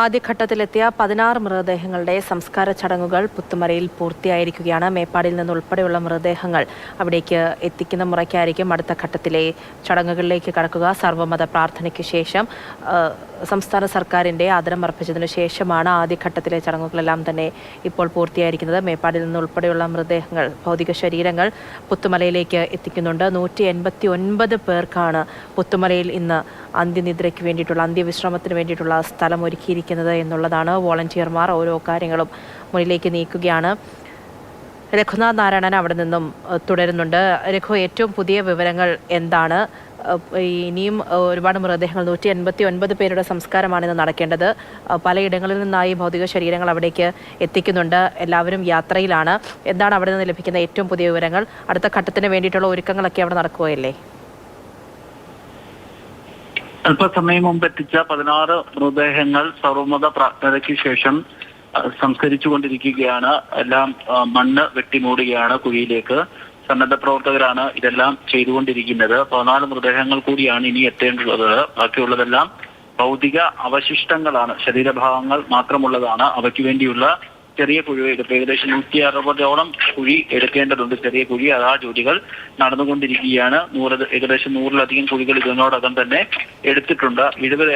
ആദ്യഘട്ടത്തിലെത്തിയ 16 മൃതദേഹങ്ങളുടെ സംസ്കാര ചടങ്ങുകൾ പുത്തുമലയിൽ പൂർത്തിയായിരിക്കുകയാണ്. മേപ്പാടിയിൽ നിന്നുൾപ്പെടെയുള്ള മൃതദേഹങ്ങൾ അവിടേക്ക് എത്തിക്കുന്ന മുറയ്ക്കായിരിക്കും അടുത്ത ഘട്ടത്തിലെ ചടങ്ങുകളിലേക്ക് കടക്കുക. സർവ്വമത പ്രാർത്ഥനയ്ക്ക് ശേഷം സംസ്ഥാന സർക്കാരിൻ്റെ ആദരമർപ്പിച്ചതിനു ശേഷമാണ് ആദ്യഘട്ടത്തിലെ ചടങ്ങുകളെല്ലാം തന്നെ ഇപ്പോൾ പൂർത്തിയായിരിക്കുന്നത്. മേപ്പാടിൽ നിന്നുൾപ്പെടെയുള്ള മൃതദേഹങ്ങൾ, ഭൗതിക ശരീരങ്ങൾ പുത്തുമലയിലേക്ക് എത്തിക്കുന്നുണ്ട്. 189 പേർക്കാണ് പുത്തുമലയിൽ ഇന്ന് അന്ത്യനിദ്രയ്ക്ക് വേണ്ടിയിട്ടുള്ള, അന്ത്യവിശ്രമത്തിന് വേണ്ടിയിട്ടുള്ള സ്ഥലം ഒരുക്കിയിരിക്കുന്നത് എന്നുള്ളതാണ്. വോളണ്ടിയർമാർ ഓരോ കാര്യങ്ങളും മുന്നിലേക്ക് നീക്കുകയാണ്. രഘുനാഥ് നാരായണൻ അവിടെ നിന്നും തുടരുന്നുണ്ട്. രഘു, ഏറ്റവും പുതിയ വിവരങ്ങൾ എന്താണ്? ഇനിയും ഒരുപാട് മൃതദേഹങ്ങൾ, 189 പേരുടെ സംസ്കാരമാണിന്ന് നടക്കേണ്ടത്. പലയിടങ്ങളിൽ നിന്നായി ഭൗതിക ശരീരങ്ങൾ അവിടേക്ക് എത്തിക്കുന്നുണ്ട്. എല്ലാവരും യാത്രയിലാണ്. എന്താണ് അവിടെ നിന്ന് ലഭിക്കുന്ന ഏറ്റവും പുതിയ വിവരങ്ങൾ? അടുത്ത ഘട്ടത്തിന് വേണ്ടിയിട്ടുള്ള ഒരുക്കങ്ങളൊക്കെ അവിടെ നടക്കുകയല്ലേ? അല്പസമയം മുമ്പ് എത്തിച്ച 16 മൃതദേഹങ്ങൾ സർവ്വമത പ്രാർത്ഥനയ്ക്ക് ശേഷം സംസ്കരിച്ചുകൊണ്ടിരിക്കുകയാണ്. എല്ലാം മണ്ണ് വെട്ടിമൂടുകയാണ് കുഴിയിലേക്ക്. സന്നദ്ധ പ്രവർത്തകരാണ് ഇതെല്ലാം ചെയ്തുകൊണ്ടിരിക്കുന്നത്. 14 മൃതദേഹങ്ങൾ കൂടിയാണ് ഇനി എത്തേണ്ടുള്ളത്. ബാക്കിയുള്ളതെല്ലാം ഭൗതിക അവശിഷ്ടങ്ങളാണ്, ശരീരഭാഗങ്ങൾ മാത്രമുള്ളതാണ്. അവയ്ക്ക് വേണ്ടിയുള്ള ചെറിയ കുഴി എടുപ്പ്, ഏകദേശം 160ഓളം കുഴി എടുക്കേണ്ടതുണ്ട്. ചെറിയ കുഴി, ആ ജോലികൾ നടന്നുകൊണ്ടിരിക്കുകയാണ്. ഏകദേശം 100ലധികം കുഴികൾ ഇതിനോടകം തന്നെ എടുത്തിട്ടുണ്ട്. 70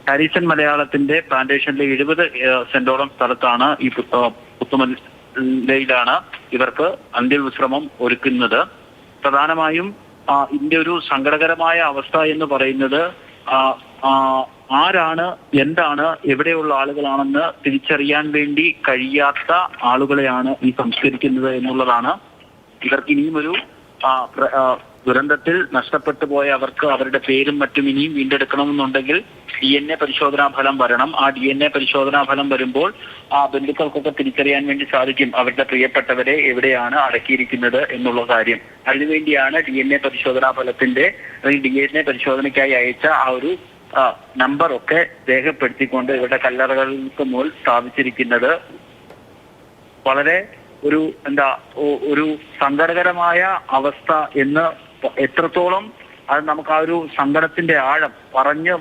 ഹാരിസൺ മലയാളത്തിന്റെ പ്ലാന്റേഷനിലെ 70 സെന്റോളം സ്ഥലത്താണ് ഈ പുത്തുമലയിലാണ് ഇവർക്ക് അന്ത്യവിശ്രമം ഒരുക്കുന്നത്. പ്രധാനമായും ഇതിന്റെ ഒരു സങ്കടകരമായ അവസ്ഥ എന്ന് പറയുന്നത് ആരാണ്, എന്താണ്, എവിടെയുള്ള ആളുകളാണെന്ന് തിരിച്ചറിയാൻ വേണ്ടി കഴിയാത്ത ആളുകളെയാണ് ഈ സംസ്കരിക്കുന്നത് എന്നുള്ളതാണ്. ഇവർക്ക് ഇനിയും ഒരു ദുരന്തത്തിൽ നഷ്ടപ്പെട്ടു പോയ അവർക്ക് അവരുടെ പേരും മറ്റും ഇനിയും വീണ്ടെടുക്കണമെന്നുണ്ടെങ്കിൽ DNA പരിശോധനാ ഫലം വരണം. ആ DNA പരിശോധനാ ഫലം വരുമ്പോൾ ആ ബന്ധുക്കൾക്കൊക്കെ തിരിച്ചറിയാൻ വേണ്ടി സാധിക്കും അവരുടെ പ്രിയപ്പെട്ടവരെ എവിടെയാണ് അടക്കിയിരിക്കുന്നത് എന്നുള്ള കാര്യം. അതിനുവേണ്ടിയാണ് DNA പരിശോധനാ ഫലത്തിന്റെ, DNA പരിശോധനയ്ക്കായി അയച്ച ആ ഒരു നമ്പർ ഒക്കെ രേഖപ്പെടുത്തിക്കൊണ്ട് ഇവരുടെ കല്ലറകൾക്ക് മുകളിൽ സ്ഥാപിച്ചിരിക്കുന്നത്. വളരെ ഒരു സങ്കടകരമായ അവസ്ഥ എന്ന് എത്രത്തോളം അത് നമുക്ക് ആ ഒരു സങ്കടത്തിന്റെ ആഴം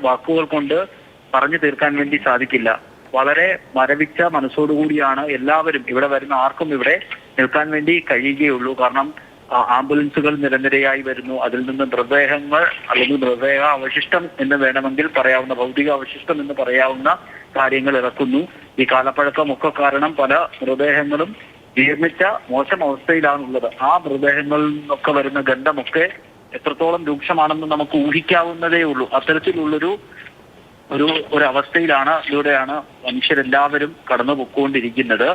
വാക്കുകൾ കൊണ്ട് പറഞ്ഞു തീർക്കാൻ വേണ്ടി സാധിക്കില്ല. വളരെ മരവിച്ച മനസ്സോടുകൂടിയാണ് എല്ലാവരും, ഇവിടെ വരുന്ന ആർക്കും ഇവിടെ നിൽക്കാൻ വേണ്ടി കഴിയുകയുള്ളൂ. കാരണം ആംബുലൻസുകൾ നിരനിരയായി വരുന്നു. അതിൽ നിന്ന് മൃതദേഹങ്ങൾ, അല്ലെങ്കിൽ മൃതദേഹ അവശിഷ്ടം എന്ന് വേണമെങ്കിൽ പറയാവുന്ന, ഭൗതിക അവശിഷ്ടം എന്ന് പറയാവുന്ന കാര്യങ്ങൾ ഇറക്കുന്നു. ഈ കാലപ്പഴക്കമൊക്കെ കാരണം പല മൃതദേഹങ്ങളും ജീർണിച്ച മോശം അവസ്ഥയിലാണുള്ളത്. ആ മൃതദേഹങ്ങളിൽ നിന്നൊക്കെ വരുന്ന ഗന്ധമൊക്കെ എത്രത്തോളം രൂക്ഷമാണെന്ന് നമുക്ക് ഊഹിക്കാവുന്നതേ ഉള്ളൂ. അത്തരത്തിലുള്ളൊരു അവസ്ഥയിലൂടെയാണ് മനുഷ്യരെല്ലാവരും കടന്നു പൊയ്ക്കൊണ്ടിരിക്കുന്നത്.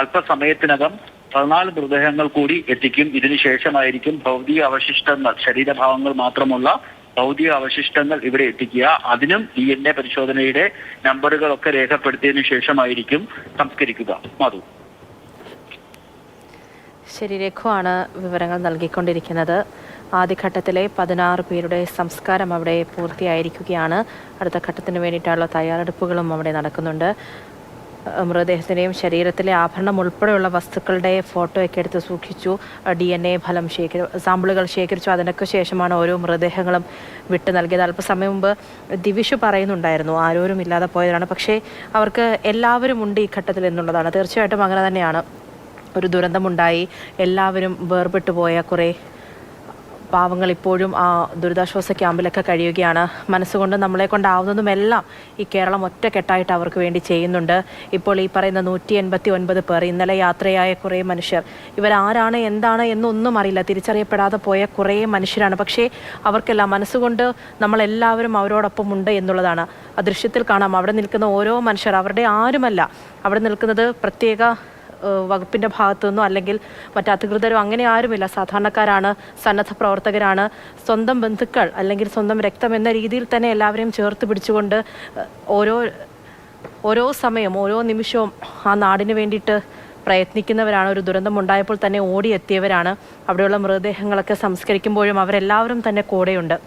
അല്പസമയത്തിനകം 14 മൃതദേഹങ്ങൾ കൂടി എത്തിക്കും. ഇതിനുശേഷമായിരിക്കും ഭൗതിക അവശിഷ്ടങ്ങൾ, ശരീരഭാഗങ്ങൾ മാത്രമുള്ള ഭൗതിക അവശിഷ്ടങ്ങൾ ഇവിടെ എത്തിക്കുക. അതിനും DNA പരിശോധനയുടെ നമ്പറുകളൊക്കെ രേഖപ്പെടുത്തിയതിനു ശേഷമായിരിക്കും സംസ്കരിക്കുക. മധു. ശരി, രഘുവാണ് വിവരങ്ങൾ നൽകിക്കൊണ്ടിരിക്കുന്നത്. ആദ്യഘട്ടത്തിലെ 16 പേരുടെ സംസ്കാരം അവിടെ പൂർത്തിയായിരിക്കുകയാണ്. അടുത്ത ഘട്ടത്തിന് വേണ്ടിയിട്ടുള്ള തയ്യാറെടുപ്പുകളും അവിടെ നടക്കുന്നുണ്ട്. മൃതദേഹത്തിൻ്റെയും ശരീരത്തിലെ ആഭരണം ഉൾപ്പെടെയുള്ള വസ്തുക്കളുടെ ഫോട്ടോയൊക്കെ എടുത്ത് സൂക്ഷിച്ചു. DNA ഫലം സാമ്പിളുകൾ ശേഖരിച്ചു. അതിനൊക്കെ ശേഷമാണ് ഓരോ മൃതദേഹങ്ങളും വിട്ടു നൽകിയത്. അല്പസമയം മുമ്പ് ദിവിഷ് പറയുന്നുണ്ടായിരുന്നു ആരോരും ഇല്ലാതെ പോയതാണ്. പക്ഷേ അവർക്ക് എല്ലാവരും ഉണ്ട് ഈ ഘട്ടത്തിൽ എന്നുള്ളതാണ്. തീർച്ചയായിട്ടും അങ്ങനെ തന്നെയാണ്. ഒരു ദുരന്തമുണ്ടായി, എല്ലാവരും വേർപെട്ടു പോയ കുറേ പാവങ്ങൾ ഇപ്പോഴും ആ ദുരിതാശ്വാസ ക്യാമ്പിലൊക്കെ കഴിയുകയാണ്. മനസ്സുകൊണ്ട് നമ്മളെ കൊണ്ടാവുന്നതുമെല്ലാം ഈ കേരളം ഒറ്റക്കെട്ടായിട്ട് അവർക്ക് വേണ്ടി ചെയ്യുന്നുണ്ട്. ഇപ്പോൾ ഈ പറയുന്ന 189 പേർ, ഇന്നലെ യാത്രയായ കുറേ മനുഷ്യർ, ഇവരാരാണ്, എന്താണ് എന്നൊന്നും അറിയില്ല, തിരിച്ചറിയപ്പെടാതെ പോയ കുറേ മനുഷ്യരാണ്. പക്ഷേ അവർക്കെല്ലാം മനസ്സുകൊണ്ട് നമ്മളെല്ലാവരും അവരോടൊപ്പം ഉണ്ട് എന്നുള്ളതാണ്. ആ ദൃശ്യത്തിൽ കാണാം. അവിടെ നിൽക്കുന്ന ഓരോ മനുഷ്യർ അവരുടെ ആരുമല്ല. അവിടെ നിൽക്കുന്നത് പ്രത്യേക വകുപ്പിൻ്റെ ഭാഗത്തു നിന്നോ അല്ലെങ്കിൽ മറ്റ് അധികൃതരോ അങ്ങനെ ആരുമില്ല. സാധാരണക്കാരാണ്, സന്നദ്ധ പ്രവർത്തകരാണ്, സ്വന്തം ബന്ധുക്കൾ അല്ലെങ്കിൽ സ്വന്തം രക്തം എന്ന രീതിയിൽ തന്നെ എല്ലാവരെയും ചേർത്ത് പിടിച്ചുകൊണ്ട് ഓരോ സമയം, ഓരോ നിമിഷവും ആ നാടിന് വേണ്ടിയിട്ട് പ്രയത്നിക്കുന്നവരാണ്. ഒരു ദുരന്തമുണ്ടായപ്പോൾ തന്നെ ഓടിയെത്തിയവരാണ്. അവിടെയുള്ള മൃതദേഹങ്ങളൊക്കെ സംസ്കരിക്കുമ്പോഴും അവരെല്ലാവരും തന്നെ കൂടെയുണ്ട്.